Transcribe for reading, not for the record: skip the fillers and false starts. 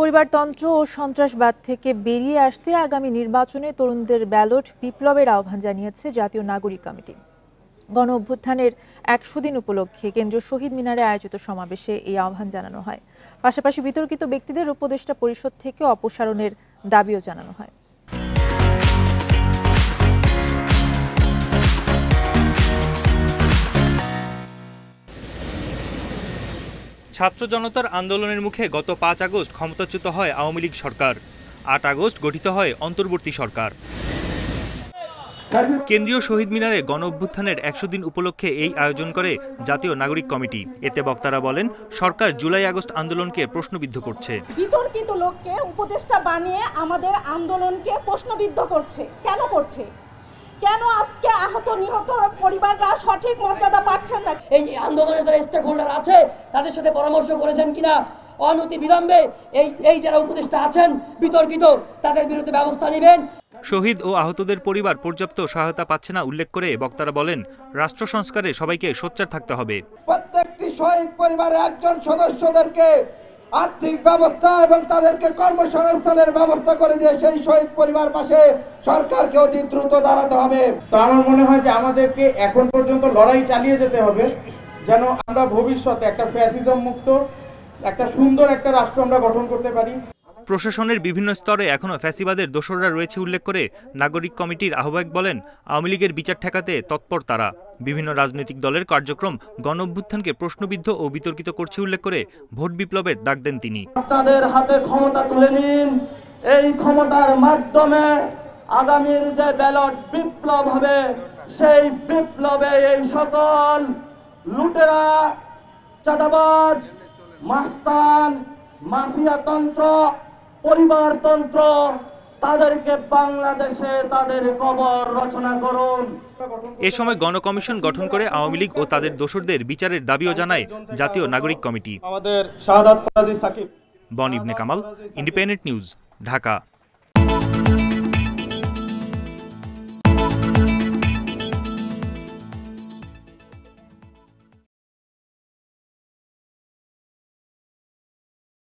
পরিবারতন্ত্র ও সন্ত্রাসবাদ থেকে বেরিয়ে আসতে আগামী নির্বাচনে তরুণদের ব্যালট বিপ্লবের আহ্বান জানিয়েছে জাতীয় নাগরিক কমিটি। গণ অভ্যুত্থানের ১০০ দিন উপলক্ষে কেন্দ্রীয় শহীদ মিনারে আয়োজিত সমাবেশে এই আহ্বান জানানো হয়। পাশাপাশি বিতর্কিত ব্যক্তিদের উপদেষ্টা পরিষদ থেকে অপসারণের দাবিও জানানো হয়। ছাত্র জনতার আন্দোলনের মুখে গত ৫ আগস্ট ক্ষমতাচ্যুত হয় আওয়ামী লীগ সরকার। ৮ আগস্ট গঠিত হয় অন্তর্বর্তী সরকার। কেন্দ্রীয় শহীদ মিনারে গণ অভ্যুত্থানের ১০০ দিন উপলক্ষে এই আয়োজন করে জাতীয় নাগরিক কমিটি। এতে বক্তারা বলেন, সরকার জুলাই আগস্ট আন্দোলনকে প্রশ্নবিদ্ধ করছে। বিতর্কিত লোককে উপদেষ্টা বানিয়ে আমাদের আন্দোলনকে প্রশ্নবিদ্ধ করছে। কেন করছে? কেন আজকে আহত নিহত পরিবাররা সঠিক মর্যাদা পাচ্ছেন না? এই আন্দোলনের যারা স্টেক হোল্ডার আছে তাদের সাথে পরামর্শ করেছেন কিনা? অনতি বিলম্বে এই যারা উপদেষ্টা আছেন বিতর্কিত তাদের বিরুদ্ধে ব্যবস্থা নেবেন। শহীদ ও আহতদের পরিবার পর্যাপ্ত সহায়তা পাচ্ছে না উল্লেখ করে বক্তারা বলেন, রাষ্ট্র সংস্কারে সবাইকে সোচ্চার থাকতে হবে। প্রত্যেকটি শহীদ পরিবারের একজন সদস্যদেরকে আর্থিক ব্যবস্থা এবং তাদেরকে কর্মসংস্থানের ব্যবস্থা করে দিয়ে সেই শহীদ পরিবার পাশে সরকারকে অতি দ্রুত দাঁড়াতে হবে। তো আমার মনে হয় যে আমাদেরকে এখন পর্যন্ত লড়াই চালিয়ে যেতে হবে, যেন আমরা ভবিষ্যতে একটা ফ্যাসিজম মুক্ত একটা সুন্দর একটা রাষ্ট্র আমরা গঠন করতে পারি। প্রশাসনের বিভিন্ন স্তরে এখনও ফ্যাসিবাদের দোসররা রয়েছে উল্লেখ করে নাগরিক কমিটির আহ্বায়ক বলেন, আওয়ামী লীগের বিচার ঠেকাতে তৎপর তারা। বিভিন্ন রাজনৈতিক দলের কার্যক্রম গণ অভ্যুত্থানকে প্রশ্নবিদ্ধ ও বিতর্কিত করছে উল্লেখ করে ভোট বিপ্লবের ডাক দেন তিনি। আপনাদের হাতে ক্ষমতা তুলে নিন, এই ক্ষমতার মাধ্যমে আগামীর যে ব্যালট বিপ্লব হবে সেই বিপ্লবে এই সকল লুটেরা, চাঁদাবাজ, মাস্তান, মাফিয়াতন্ত্র, পরিবারতন্ত্র তাদেরকে বাংলাদেশে তাদের কবর রচনা করুন। এ সময় গণকমিশন গঠন করে আওয়ামী লীগ ও তাদের দোসরদের বিচারের দাবিও জানায় জাতীয় নাগরিক কমিটি। আমাদের শাহাদাত কাজী সাকিব। বন ইবনে কামাল, ইন্ডিপেন্ডেন্ট নিউজ, ঢাকা।